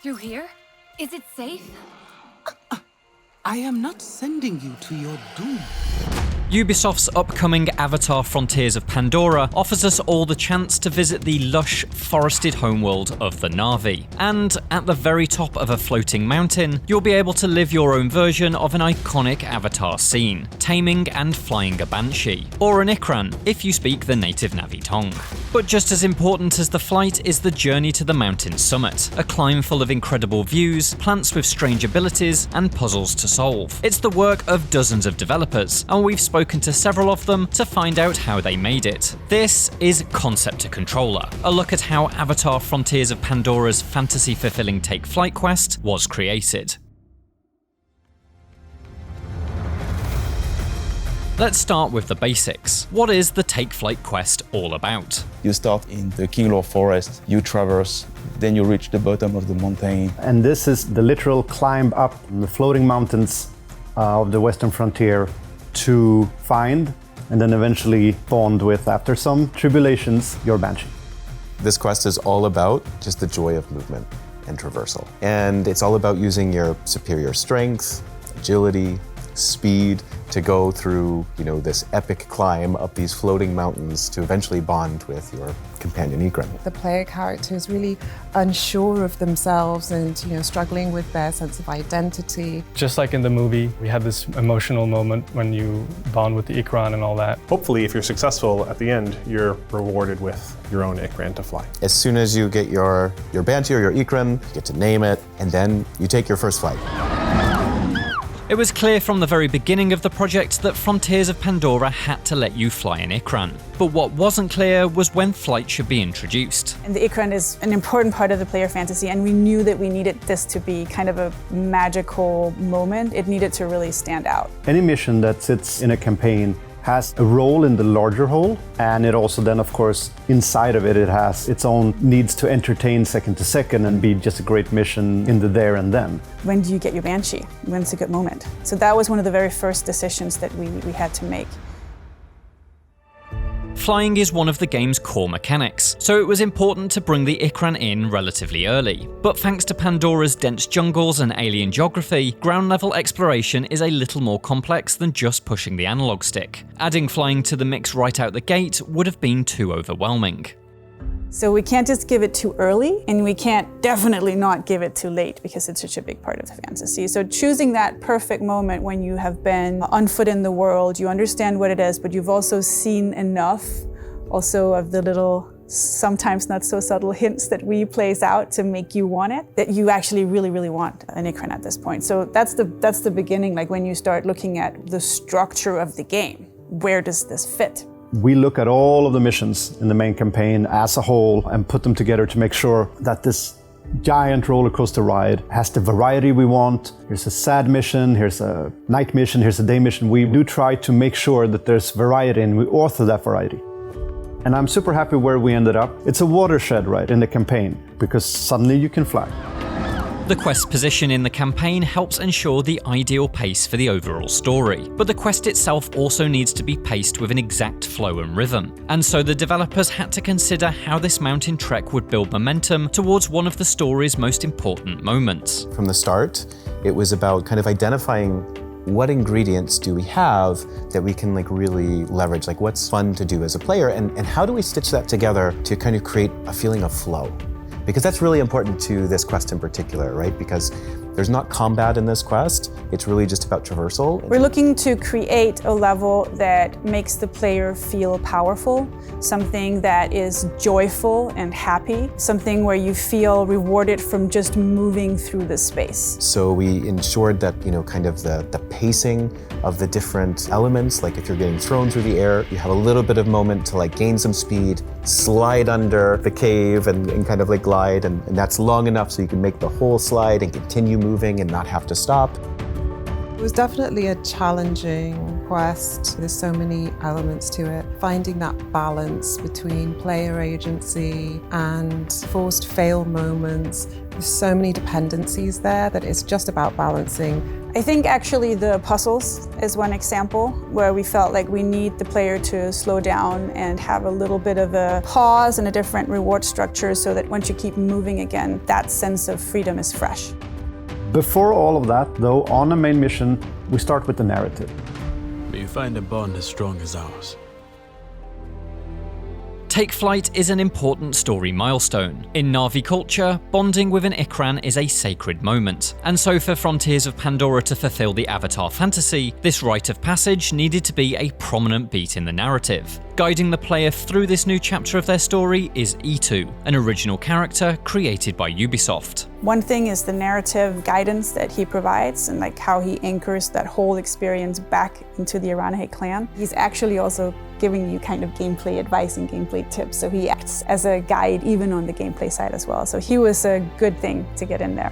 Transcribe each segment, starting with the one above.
Through here? Is it safe? I am not sending you to your doom. Ubisoft's upcoming Avatar Frontiers of Pandora offers us all the chance to visit the lush, forested homeworld of the Na'vi. And at the very top of a floating mountain, you'll be able to live your own version of an iconic Avatar scene, taming and flying a banshee, or an Ikran if you speak the native Na'vi tongue. But just as important as the flight is the journey to the mountain summit, a climb full of incredible views, plants with strange abilities, and puzzles to solve. It's the work of dozens of developers, and we've spoken to several of them to find out how they made it. This is Concept to Controller, a look at how Avatar Frontiers of Pandora's fantasy-fulfilling take-flight quest was created. Let's start with the basics. What is the take-flight quest all about? You start in the King Lord Forest, you traverse, then you reach the bottom of the mountain. And this is the literal climb up the floating mountains of the western frontier to find and then eventually bond with, after some tribulations, your banshee. This quest is all about just the joy of movement and traversal. And it's all about using your superior strength, agility, speed to go through, this epic climb up these floating mountains to eventually bond with your companion Ikran. The player character is really unsure of themselves and, struggling with their sense of identity. Just like in the movie, we had this emotional moment when you bond with the Ikran and all that. Hopefully, if you're successful at the end, you're rewarded with your own Ikran to fly. As soon as you get your banshee or your Ikran, you get to name it, and then you take your first flight. It was clear from the very beginning of the project that Frontiers of Pandora had to let you fly an Ikran. But what wasn't clear was when flight should be introduced. And the Ikran is an important part of the player fantasy, and we knew that we needed this to be kind of a magical moment. It needed to really stand out. Any mission that sits in a campaign has a role in the larger whole, and it also then, of course, inside of it, it has its own needs to entertain second to second and be just a great mission in the there and then. When do you get your banshee? When's a good moment? So that was one of the very first decisions that we had to make. Flying is one of the game's core mechanics, so it was important to bring the Ikran in relatively early. But thanks to Pandora's dense jungles and alien geography, ground-level exploration is a little more complex than just pushing the analog stick. Adding flying to the mix right out the gate would have been too overwhelming. So we can't just give it too early, and we can't definitely not give it too late because it's such a big part of the fantasy. So choosing that perfect moment when you have been on foot in the world, you understand what it is, but you've also seen enough also of the little, sometimes not so subtle hints that we plays out to make you want it, that you actually really, really want an Ikran at this point. So that's the beginning, like when you start looking at the structure of the game. Where does this fit? We look at all of the missions in the main campaign as a whole and put them together to make sure that this giant roller coaster ride has the variety we want. Here's a sad mission, here's a night mission, here's a day mission. We do try to make sure that there's variety and we author that variety. And I'm super happy where we ended up. It's a watershed ride in the campaign because suddenly you can fly. The quest's position in the campaign helps ensure the ideal pace for the overall story, but the quest itself also needs to be paced with an exact flow and rhythm. And so the developers had to consider how this mountain trek would build momentum towards one of the story's most important moments. From the start, it was about kind of identifying what ingredients do we have that we can really leverage, what's fun to do as a player, and how do we stitch that together to kind of create a feeling of flow? Because that's really important to this quest in particular, right? Because there's not combat in this quest, it's really just about traversal. We're looking to create a level that makes the player feel powerful, something that is joyful and happy, something where you feel rewarded from just moving through the space. So we ensured that, kind of the pacing of the different elements, like if you're getting thrown through the air, you have a little bit of moment to gain some speed, slide under the cave and kind of glide, and that's long enough so you can make the whole slide and continue moving and not have to stop. It was definitely a challenging quest. There's so many elements to it. Finding that balance between player agency and forced fail moments. There's so many dependencies there that it's just about balancing. I think actually the puzzles is one example where we felt like we need the player to slow down and have a little bit of a pause and a different reward structure so that once you keep moving again, that sense of freedom is fresh. Before all of that, though, on a main mission, we start with the narrative. May you find a bond as strong as ours. Take flight is an important story milestone. In Na'vi culture, bonding with an Ikran is a sacred moment. And so for Frontiers of Pandora to fulfill the Avatar fantasy, this rite of passage needed to be a prominent beat in the narrative. Guiding the player through this new chapter of their story is E2, an original character created by Ubisoft. One thing is the narrative guidance that he provides and like how he anchors that whole experience back into the Ikran clan. He's actually also giving you kind of gameplay advice and gameplay tips, so he acts as a guide even on the gameplay side as well. So he was a good thing to get in there.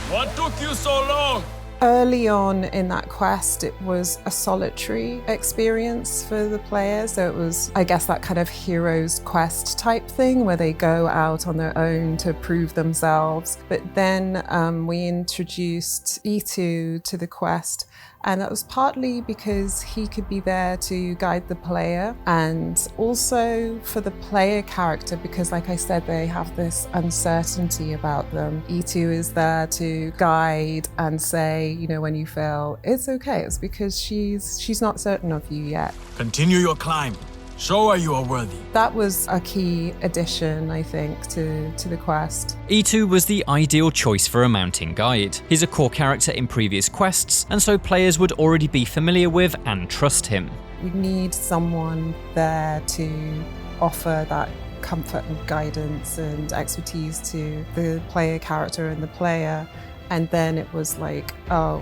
What took you so long? Early on in that quest, it was a solitary experience for the player. So it was, I guess, that kind of hero's quest type thing where they go out on their own to prove themselves. But then we introduced E2 to the quest. And that was partly because he could be there to guide the player, and also for the player character, because like I said, they have this uncertainty about them. E2 is there to guide and say, you know, when you fail, it's okay. It's because she's not certain of you yet. Continue your climb. Show her you are worthy. That was a key addition, I think, to the quest. E2 was the ideal choice for a mountain guide. He's a core character in previous quests, and so players would already be familiar with and trust him. We need someone there to offer that comfort and guidance and expertise to the player character and the player. And then it was like, oh,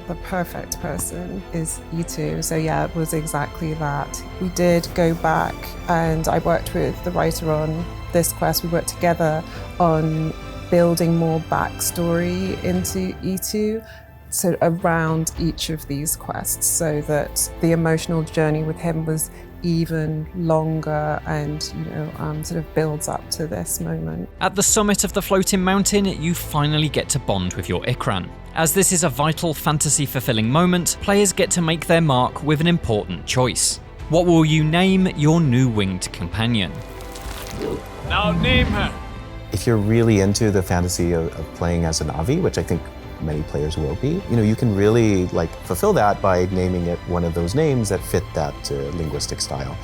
the perfect person is E2. So yeah, it was exactly that. We did go back and I worked with the writer on this quest. We worked together on building more backstory into E2, so around each of these quests, so that the emotional journey with him was even longer and, sort of builds up to this moment. At the summit of the floating mountain, you finally get to bond with your Ikran. As this is a vital fantasy-fulfilling moment, players get to make their mark with an important choice. What will you name your new winged companion? Now name her. If you're really into the fantasy of playing as an Na'vi, which I think many players will be, you can really fulfill that by naming it one of those names that fit that linguistic style.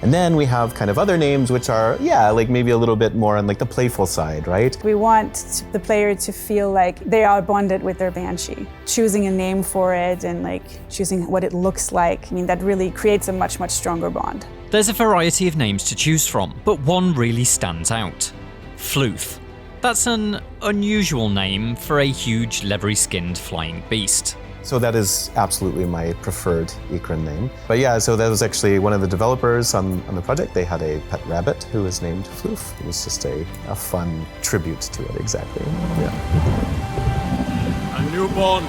And then we have kind of other names which are, maybe a little bit more on the playful side, right? We want the player to feel like they are bonded with their Banshee. Choosing a name for it and choosing what it looks like, that really creates a much, much stronger bond. There's a variety of names to choose from, but one really stands out. Floof. That's an unusual name for a huge leathery-skinned flying beast. So that is absolutely my preferred Ikran name. But yeah, so that was actually one of the developers on the project. They had a pet rabbit who was named Floof. It was just a fun tribute to it, exactly. Yeah. A new bond.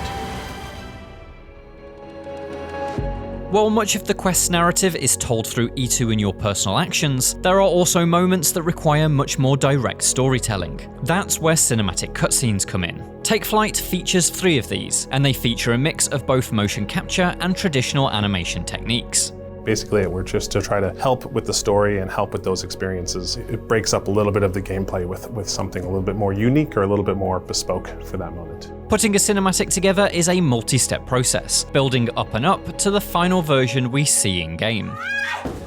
While much of the quest's narrative is told through E2 and your personal actions, there are also moments that require much more direct storytelling. That's where cinematic cutscenes come in. Take Flight features 3 of these, and they feature a mix of both motion capture and traditional animation techniques. Basically, we're just to try to help with the story and help with those experiences. It breaks up a little bit of the gameplay with something a little bit more unique or a little bit more bespoke for that moment. Putting a cinematic together is a multi-step process, building up and up to the final version we see in-game.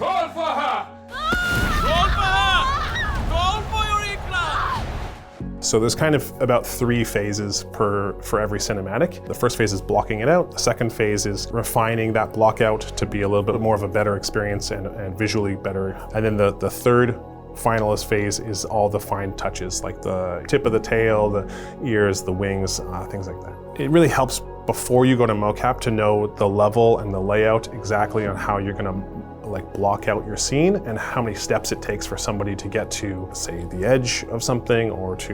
Call for her! Call for her! Call for your Ikran! So there's kind of about 3 phases for every cinematic. The first phase is blocking it out. The second phase is refining that block out to be a little bit more of a better experience and visually better. And then the third finalist phase is all the fine touches, like the tip of the tail, the ears, the wings, things like that. It really helps before you go to mocap to know the level and the layout exactly on how you're gonna like block out your scene and how many steps it takes for somebody to get to, say, the edge of something or to,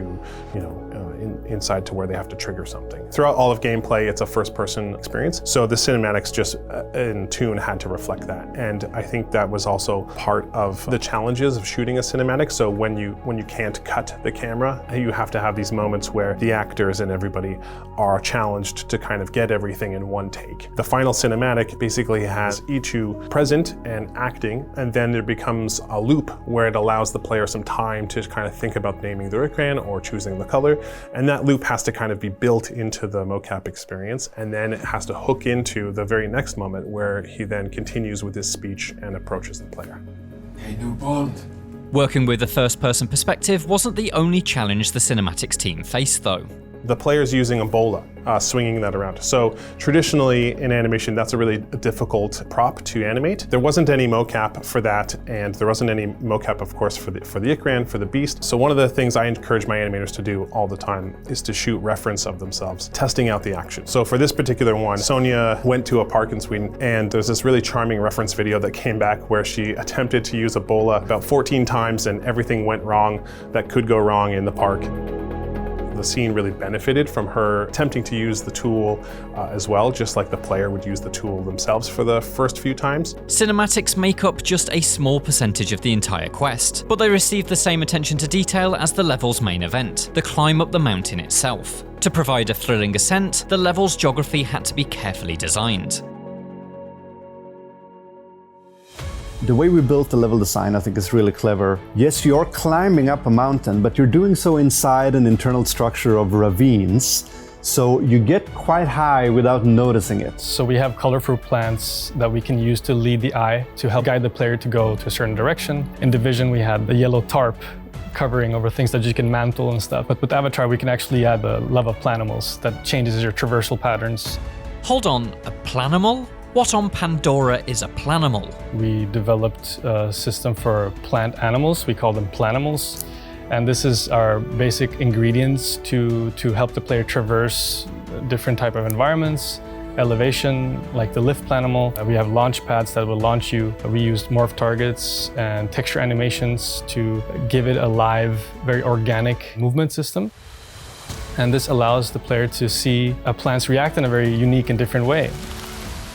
inside to where they have to trigger something. Throughout all of gameplay, it's a first-person experience, so the cinematics just in tune had to reflect that. And I think that was also part of the challenges of shooting a cinematic. So when you can't cut the camera, you have to have these moments where the actors and everybody are challenged to kind of get everything in one take. The final cinematic basically has Ichu present and acting, and then there becomes a loop where it allows the player some time to kind of think about naming the Ikran or choosing the color, and that loop has to kind of be built into the mocap experience, and then it has to hook into the very next moment where he then continues with his speech and approaches the player. Hey, new Bond. Working with a first-person perspective wasn't the only challenge the cinematics team faced, though. The player's using a bola, swinging that around. So traditionally in animation, that's a really difficult prop to animate. There wasn't any mocap for that, and there wasn't any mocap, of course, for the Ikran, for the beast. So one of the things I encourage my animators to do all the time is to shoot reference of themselves, testing out the action. So for this particular one, Sonia went to a park in Sweden, and there's this really charming reference video that came back where she attempted to use a bola about 14 times and everything went wrong that could go wrong in the park. The scene really benefited from her attempting to use the tool as well, just like the player would use the tool themselves for the first few times. Cinematics make up just a small percentage of the entire quest, but they receive the same attention to detail as the level's main event, the climb up the mountain itself. To provide a thrilling ascent, the level's geography had to be carefully designed. The way we built the level design, I think, is really clever. Yes, you're climbing up a mountain, but you're doing so inside an internal structure of ravines, so you get quite high without noticing it. So we have colorful plants that we can use to lead the eye to help guide the player to go to a certain direction. In Division, we had the yellow tarp covering over things that you can mantle and stuff. But with Avatar, we can actually add the love of planimals that changes your traversal patterns. Hold on, a planimal? What on Pandora is a planimal? We developed a system for plant animals. We call them planimals. And this is our basic ingredients to help the player traverse different type of environments. Elevation, like the lift planimal. We have launch pads that will launch you. We used morph targets and texture animations to give it a live, very organic movement system. And this allows the player to see plants react in a very unique and different way.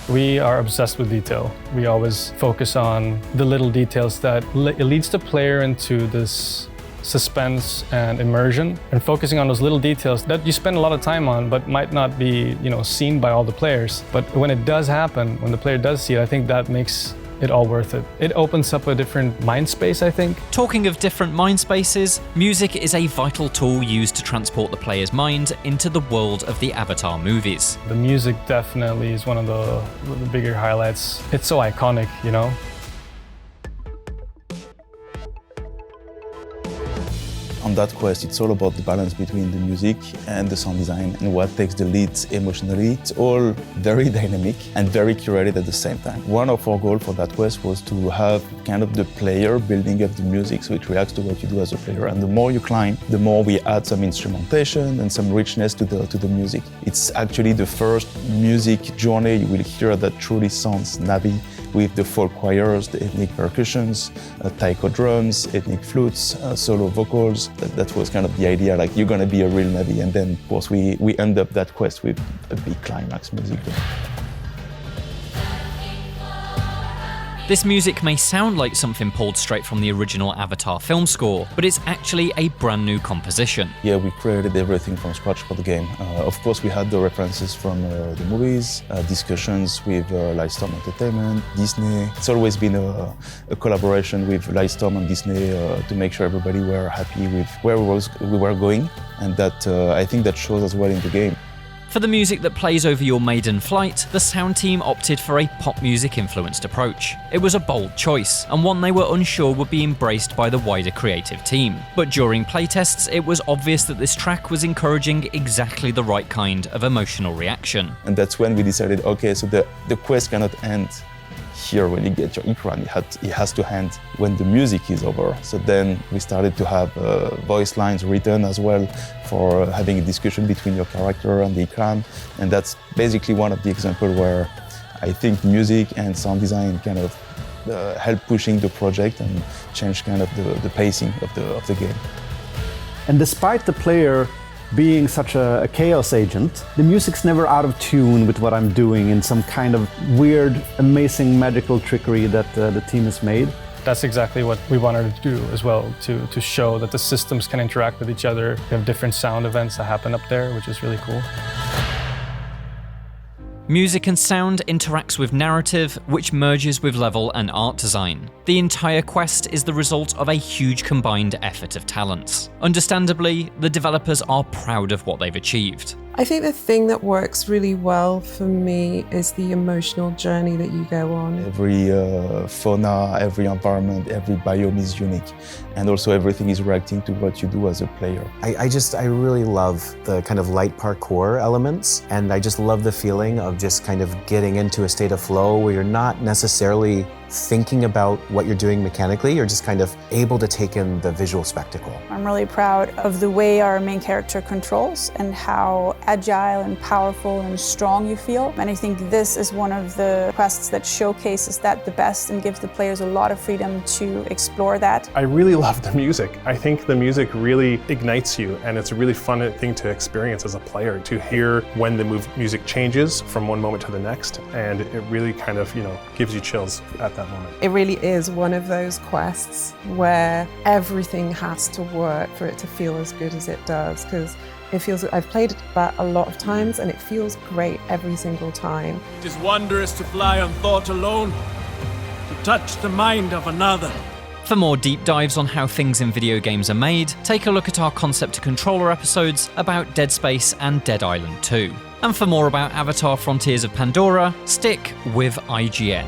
We are obsessed with detail. We always focus on the little details that it leads the player into this suspense and immersion, and focusing on those little details that you spend a lot of time on but might not be, seen by all the players. But when it does happen, when the player does see it, I think that makes it all worth it. It opens up a different mind space, I think. Talking of different mind spaces, music is a vital tool used to transport the player's mind into the world of the Avatar movies. The music definitely is one of the bigger highlights. It's so iconic, On that quest, it's all about the balance between the music and the sound design and what takes the lead emotionally. It's all very dynamic and very curated at the same time. One of our goals for that quest was to have kind of the player building up the music so it reacts to what you do as a player. And the more you climb, the more we add some instrumentation and some richness to the music. It's actually the first music journey you will hear that truly sounds Na'vi, with the folk choirs, the ethnic percussions, taiko drums, ethnic flutes, solo vocals. That was kind of the idea, like you're gonna be a real Na'vi, and then of course we end up that quest with a big climax music. This music may sound like something pulled straight from the original Avatar film score, but it's actually a brand new composition. Yeah, we created everything from scratch for the game. Of course, we had the references from the movies, discussions with Lightstorm Entertainment, Disney. It's always been a collaboration with Lightstorm and Disney to make sure everybody were happy with where we were going, and that I think that shows as well in the game. For the music that plays over your maiden flight, the sound team opted for a pop music influenced approach. It was a bold choice, and one they were unsure would be embraced by the wider creative team. But during playtests, it was obvious that this track was encouraging exactly the right kind of emotional reaction. And that's when we decided, okay, so the quest cannot end here when you get your Ikran, it has to end when the music is over. So then we started to have voice lines written as well for having a discussion between your character and the Ikran. And that's basically one of the examples where I think music and sound design kind of help pushing the project and change kind of the pacing of the game. And despite the player being such a chaos agent, the music's never out of tune with what I'm doing in some kind of weird, amazing, magical trickery that the team has made. That's exactly what we wanted to do as well, to show that the systems can interact with each other. We have different sound events that happen up there, which is really cool. Music and sound interacts with narrative, which merges with level and art design. The entire quest is the result of a huge combined effort of talents. Understandably, the developers are proud of what they've achieved. I think the thing that works really well for me is the emotional journey that you go on. Every fauna, every environment, every biome is unique. And also everything is reacting to what you do as a player. I really love the kind of light parkour elements, and I just love the feeling of just kind of getting into a state of flow where you're not necessarily thinking about what you're doing mechanically, you're just kind of able to take in the visual spectacle. I'm really proud of the way our main character controls and how agile and powerful and strong you feel. And I think this is one of the quests that showcases that the best and gives the players a lot of freedom to explore that. I really love the music. I think the music really ignites you, and it's a really fun thing to experience as a player, to hear when the music changes from one moment to the next, and it really kind of, gives you chills at that moment. It really is one of those quests where everything has to work for it to feel as good as it does, because it feels, I've played that a lot of times and it feels great every single time. It is wondrous to fly on thought alone, to touch the mind of another. For more deep dives on how things in video games are made, take a look at our Concept to Controller episodes about Dead Space and Dead Island 2. And for more about Avatar Frontiers of Pandora, stick with IGN.